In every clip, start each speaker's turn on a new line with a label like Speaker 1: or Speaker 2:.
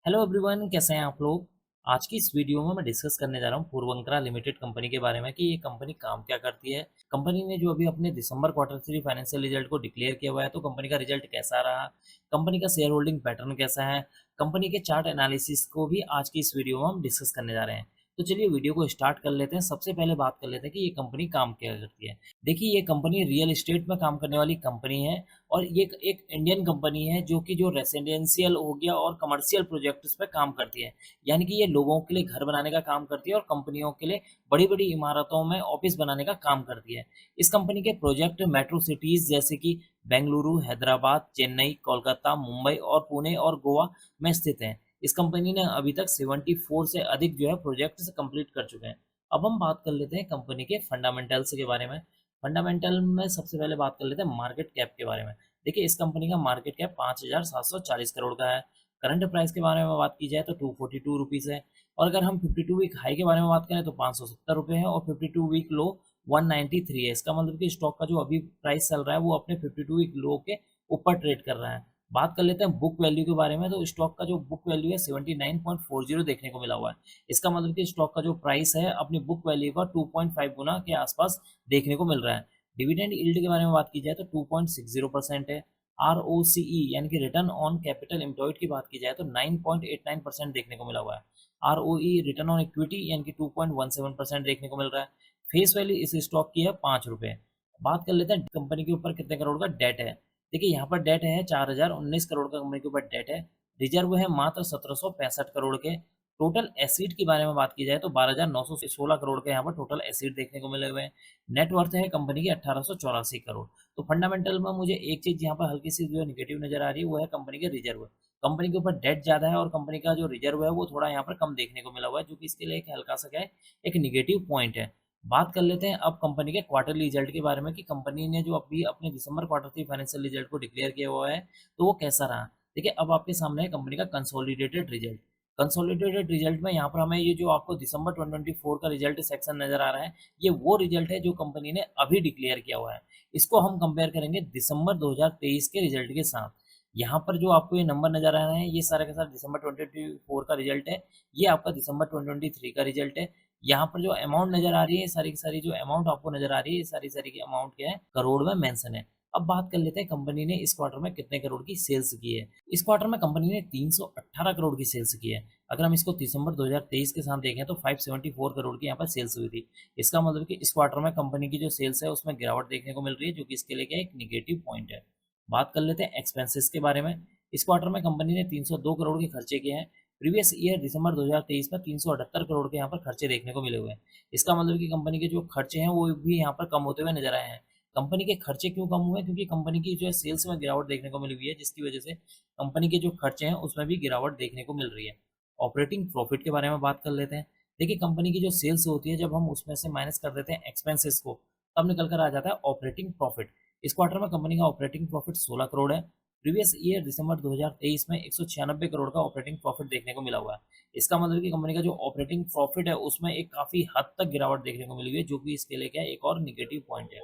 Speaker 1: Hello everyone, कैसे हैं आप लोग। आज की इस वीडियो में मैं डिस्कस करने जा रहा हूँ पूर्वंकरा लिमिटेड कंपनी के बारे में कि ये कंपनी काम क्या करती है। कंपनी ने जो अभी अपने दिसंबर क्वार्टर थ्री फाइनेंशियल रिजल्ट को डिक्लेयर किया हुआ है, तो कंपनी का रिजल्ट कैसा रहा, कंपनी का शेयर होल्डिंग पैटर्न कैसा है, कंपनी के चार्ट एनालिसिस को भी आज की इस वीडियो में हम डिस्कस करने जा रहे हैं। तो चलिए वीडियो को स्टार्ट कर लेते हैं। सबसे पहले बात कर लेते हैं कि ये कंपनी काम क्या करती है। देखिए, ये कंपनी रियल एस्टेट में काम करने वाली कंपनी है और ये एक इंडियन कंपनी है जो कि जो रेसिडेंशियल हो गया और कमर्शियल प्रोजेक्ट्स पे काम करती है। यानी कि ये लोगों के लिए घर बनाने का काम करती है और कंपनियों के लिए बड़ी-बड़ी इमारतों में ऑफिस बनाने का काम करती है। इस कंपनी के प्रोजेक्ट मेट्रो सिटीज़ जैसे कि बेंगलुरु, हैदराबाद, चेन्नई, कोलकाता, मुंबई और पुणे और गोवा में स्थित हैं। इस कंपनी ने अभी तक 74 से अधिक जो है प्रोजेक्ट्स कंप्लीट कर चुके हैं। अब हम बात कर लेते हैं कंपनी के फंडामेंटल्स के बारे में। फंडामेंटल में सबसे पहले बात कर लेते हैं मार्केट कैप के बारे में। देखिए, इस कंपनी का मार्केट कैप 5,740 करोड़ का है। करंट प्राइस के बारे में बात की जाए तो 242 रुपीज़ है। और अगर हम 52 वीक हाई के बारे में बात करें तो 570 रुपये है और 52 वीक लो 193 है। इसका मतलब कि स्टॉक का जो अभी प्राइस चल रहा है वो अपने 52 वीक लो के ऊपर ट्रेड कर रहा है। बात कर लेते हैं बुक वैल्यू के बारे में, तो स्टॉक का जो बुक वैल्यू है 79.40 देखने को मिला हुआ है। इसका मतलब कि स्टॉक का जो प्राइस है अपनी बुक वैल्यू का 2.5 गुना के आसपास देखने को मिल रहा है। डिविडेंड यील्ड के बारे में बात की जाए तो 2.60% है। आरओसीई यानी कि रिटर्न ऑन कैपिटल एम्प्लॉयड की बात की जाए तो 9.89% देखने को मिला हुआ है। आरओई रिटर्न ऑन इक्विटी यानी कि 2.17% देखने को मिल रहा है। फेस वैल्यू इस स्टॉक की है 5 रुपये। बात कर लेते हैं कंपनी के ऊपर कितने करोड़ का डेट है। देखिए, यहाँ पर डेट है 4,019 करोड़ का कंपनी के ऊपर डेट है। रिजर्व है मात्र 1765 करोड़ के। टोटल एसिड के बारे में बात की जाए तो 12,916 करोड़ के यहाँ पर टोटल एसिड देखने को मिले हुए हैं। नेट वर्थ है कंपनी की 1884 करोड़। तो फंडामेंटल में मुझे एक चीज़ यहाँ पर हल्की सी जो नेगेटिव नज़र आ रही है वो है कंपनी के रिजर्व। कंपनी के ऊपर डेट ज़्यादा है और कंपनी का जो रिजर्व है वो थोड़ा यहाँ पर कम देखने को मिला हुआ है, जो कि इसके लिए एक हल्का सा क्या है, एक नेगेटिव पॉइंट है। बात कर लेते हैं अब कंपनी के क्वार्टरली रिजल्ट के बारे में कि कंपनी ने जो अभी अपने दिसंबर क्वार्टर थ्री फाइनेंशियल रिजल्ट को डिक्लेयर किया हुआ है तो वो कैसा रहा। देखिए, अब आपके सामने है कंपनी का कंसोलिडेटेड रिजल्ट। कंसोलिडेटेड रिजल्ट में यहाँ पर हमें ये जो आपको दिसंबर 2024 का रिजल्ट सेक्शन नज़र आ रहा है, ये वो रिजल्ट है जो कंपनी ने अभी डिक्लेयर किया हुआ है। इसको हम कंपेयर करेंगे दिसंबर 2023 के रिजल्ट के साथ। यहाँ पर जो आपको ये नंबर नज़र आ रहे हैं, ये सारे के सारे दिसंबर 2024 का रिजल्ट है। ये आपका दिसंबर 2023 का रिजल्ट है। यहाँ पर जो अमाउंट नज़र आ रही है, सारी की सारी जो अमाउंट आपको नज़र आ रही है, ये सारी की अमाउंट क्या है, करोड़ में मेंशन है। अब बात कर लेते हैं कंपनी ने इस क्वार्टर में कितने करोड़ की सेल्स की है। इस क्वार्टर में कंपनी ने 318 करोड़ की सेल्स की है। अगर हम इसको दिसंबर 2023 के साथ देखें तो 574 करोड़ की यहाँ पर सेल्स हुई थी। इसका मतलब कि इस क्वार्टर में कंपनी की जो सेल्स है उसमें गिरावट देखने को मिल रही है, जो कि इसके लिए क्या एक निगेटिव पॉइंट है। बात कर लेते हैं एक्सपेंसेस के बारे में। इस क्वार्टर में कंपनी ने 302 करोड़ के खर्चे किए हैं। प्रीवियस ईयर दिसंबर 2023 में 378 करोड़ के यहाँ पर खर्चे देखने को मिले हुए हैं। इसका मतलब कि कंपनी के जो खर्चे हैं वो भी यहाँ पर कम होते हुए नजर आए हैं। कंपनी के खर्चे क्यों कम हुए? क्योंकि कंपनी की जो है सेल्स में गिरावट देखने को मिली हुई है, जिसकी वजह से कंपनी के जो खर्चे हैं उसमें भी गिरावट देखने को मिल रही है। ऑपरेटिंग प्रॉफिट के बारे में बात कर लेते हैं। देखिए, कंपनी की जो सेल्स होती है, जब हम उसमें से माइनस कर देते हैं एक्सपेंसेस को, तब निकल कर आ जाता है ऑपरेटिंग प्रॉफिट। इस क्वार्टर में कंपनी का ऑपरेटिंग प्रॉफिट 16 करोड़ है। प्रीवियस ईयर दिसंबर 2023 में 196 करोड़ का ऑपरेटिंग प्रॉफिट देखने को मिला हुआ है। इसका मतलब कि कंपनी का जो ऑपरेटिंग प्रॉफिट है उसमें एक काफ़ी हद तक गिरावट देखने को मिली हुई है, जो कि इसके लिए क्या है, एक और नेगेटिव पॉइंट है।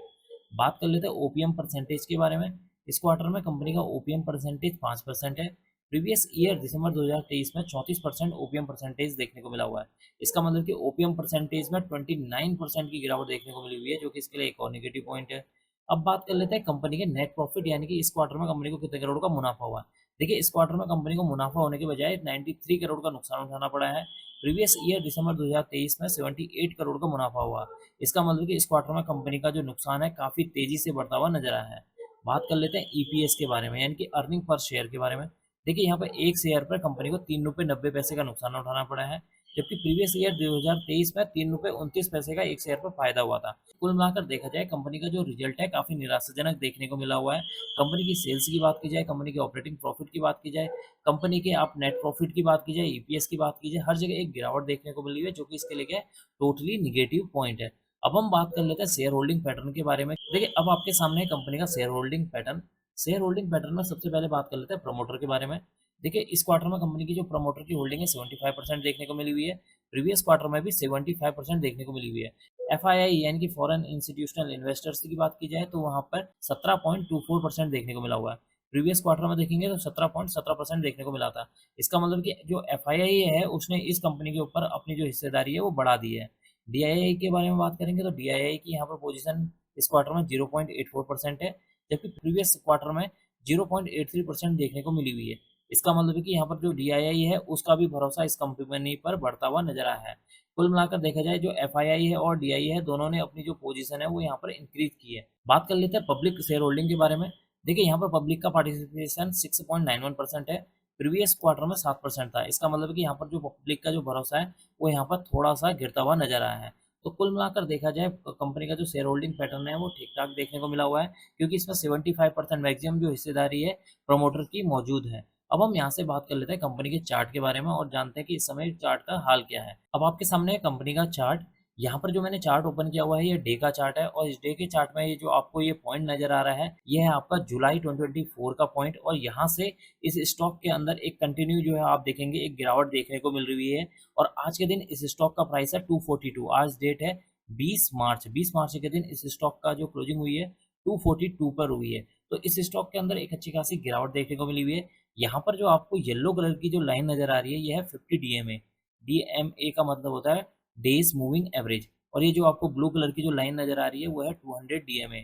Speaker 1: बात कर लेते हैं ओपीएम परसेंटेज के बारे में। इस क्वार्टर में कंपनी का ओपीएम परसेंटेज 5% है। प्रीवियस ईयर दिसंबर 2023 में 34% ओपीएम परसेंटेज देखने को मिला हुआ है। इसका मतलब कि ओपीएम परसेंटेज में 29% की गिरावट देखने को मिली हुई है, जो कि इसके लिए एक और नेगेटिव पॉइंट है। अब बात कर लेते हैं कंपनी के नेट प्रॉफिट, यानी कि इस क्वार्टर में कंपनी को कितने करोड़ का मुनाफा हुआ है। देखिए, इस क्वार्टर में कंपनी को मुनाफा होने के बजाय 93 करोड़ का नुकसान उठाना पड़ा है। प्रीवियस ईयर दिसंबर 2023 में 78 करोड़ का मुनाफा हुआ। इसका मतलब कि इस क्वार्टर में कंपनी का जो नुकसान है काफ़ी तेज़ी से बढ़ता हुआ नजर आया है। बात कर लेते हैं ईपीएस के बारे में, यानी कि अर्निंग पर शेयर के बारे में। देखिए, यहाँ पर एक शेयर पर कंपनी को 3 रुपये 90 पैसे का नुकसान उठाना पड़ा है, जबकि प्रीवियस ईयर 2023 में 3 रुपये 29 पैसे का एक शेयर पर फायदा हुआ था। कुल मिलाकर देखा जाए, कंपनी का जो रिजल्ट है काफ़ी निराशाजनक देखने को मिला हुआ है। कंपनी की सेल्स की बात की जाए, कंपनी के ऑपरेटिंग प्रॉफिट की बात की जाए, कंपनी के आप नेट प्रॉफिट की बात की जाए, ईपीएस की बात की जाए, हर जगह एक गिरावट देखने को मिली है, जो कि इसके लिए क्या है, टोटली निगेटिव पॉइंट है। अब हम बात कर लेते हैं शेयर होल्डिंग पैटर्न के बारे में। देखिए, अब आपके सामने है कंपनी का share holding pattern. Share holding pattern में सबसे पहले बात कर लेते हैं प्रमोटर के बारे में। देखिए, इस क्वार्टर में कंपनी की जो प्रमोटर की होल्डिंग है 75% देखने को मिली हुई है। प्रीवियस क्वार्टर में भी 75% देखने को मिली हुई है। एफआईआई यानी कि फॉरेन इंस्टीट्यूशनल इन्वेस्टर्स की बात की जाए तो वहाँ पर 17.24% देखने को मिला हुआ है। प्रीवियस क्वार्टर में देखेंगे तो 17.17% देखने को मिला था। इसका मतलब कि जो एफआईआई है उसने इस कंपनी के ऊपर अपनी जो हिस्सेदारी है वो बढ़ा दी है। डीआईआई के बारे में बात करेंगे तो डीआईआई की यहाँ पर पोजीशन इस क्वार्टर में 0.84% है, जबकि प्रीवियस क्वार्टर में 0.83% देखने को मिली हुई है। इसका मतलब है कि यहाँ पर जो डीआईआई है उसका भी भरोसा इस कंपनी पर बढ़ता हुआ नजर आया है। कुल मिलाकर देखा जाए जो एफआईआई है और डीआई है दोनों ने अपनी जो पोजीशन है वो यहाँ पर इंक्रीज की है। बात कर लेते हैं पब्लिक शेयर होल्डिंग के बारे में। देखिए यहाँ पर पब्लिक का पार्टिसिपेशन 6.91% है, प्रीवियस क्वार्टर में 7% था। इसका मतलब कि यहाँ पर जो पब्लिक का जो भरोसा है वो यहाँ पर थोड़ा सा गिरता हुआ नजर आया है। तो कुल मिलाकर देखा जाए कंपनी का जो शेयर होल्डिंग पैटर्न है वो ठीक ठाक देखने को मिला हुआ है, क्योंकि इसमें 75% मैक्सिमम जो हिस्सेदारी है प्रमोटर की मौजूद है। अब हम यहाँ से बात कर लेते हैं कंपनी के चार्ट के बारे में और जानते हैं कि इस समय चार्ट का हाल क्या है। अब आपके सामने है कंपनी का चार्ट। यहाँ पर जो मैंने चार्ट ओपन किया हुआ है ये डे का चार्ट है, और इस डे के चार्ट में ये जो आपको ये पॉइंट नजर आ रहा है ये है आपका जुलाई 2024 का पॉइंट, और यहाँ से इस स्टॉक के अंदर एक कंटिन्यू जो है आप देखेंगे एक गिरावट देखने को मिल रही है। और आज के दिन इस स्टॉक का प्राइस है 242। आज डेट है 20 मार्च। 20 मार्च के दिन इस स्टॉक का जो क्लोजिंग हुई है 242 पर हुई है। तो इस स्टॉक के अंदर एक अच्छी खासी गिरावट देखने को मिली हुई है। यहाँ पर जो आपको येलो कलर की जो लाइन नजर आ रही है ये है 50 डीएमए। डीएमए का मतलब होता है डेज मूविंग एवरेज, और ये जो आपको ब्लू कलर की जो लाइन नजर आ रही है वो है 200 डीएमए।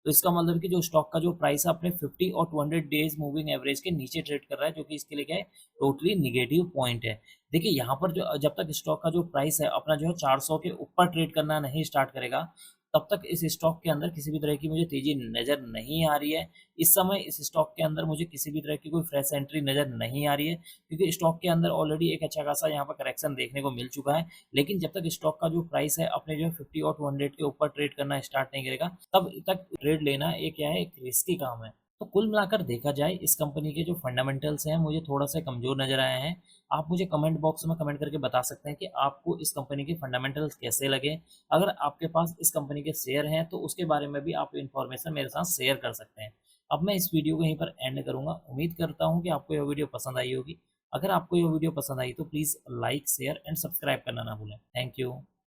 Speaker 1: तो इसका मतलब कि जो स्टॉक का जो प्राइस है अपने 50 और 200 डेज मूविंग एवरेज के नीचे ट्रेड कर रहा है, जो कि इसके लिए क्या है टोटली निगेटिव पॉइंट है। देखिए यहाँ पर जो जब तक स्टॉक का जो प्राइस है अपना जो है 400 के ऊपर ट्रेड करना नहीं स्टार्ट करेगा तब तक इस स्टॉक के अंदर किसी भी तरह की मुझे तेजी नजर नहीं आ रही है। इस समय इस स्टॉक के अंदर मुझे किसी भी तरह की कोई फ्रेश एंट्री नजर नहीं आ रही है, क्योंकि स्टॉक के अंदर ऑलरेडी एक अच्छा खासा यहाँ पर करेक्शन देखने को मिल चुका है। लेकिन जब तक स्टॉक का जो प्राइस है अपने जो 50 और 200 के ऊपर ट्रेड करना स्टार्ट नहीं करेगा तब तक ट्रेड लेना एक क्या है एक रिस्की काम है। तो कुल मिलाकर देखा जाए इस कंपनी के जो फंडामेंटल्स हैं मुझे थोड़ा सा कमजोर नजर आए हैं। आप मुझे कमेंट बॉक्स में कमेंट करके बता सकते हैं कि आपको इस कंपनी के फंडामेंटल्स कैसे लगे। अगर आपके पास इस कंपनी के शेयर हैं तो उसके बारे में भी आप इन्फॉर्मेशन मेरे साथ शेयर कर सकते हैं। अब मैं इस वीडियो को यहीं पर एंड करूंगा। उम्मीद करता हूं कि आपको यह वीडियो पसंद आई होगी। अगर आपको यह वीडियो पसंद आई तो please like share and subscribe करना ना भूलें। Thank you.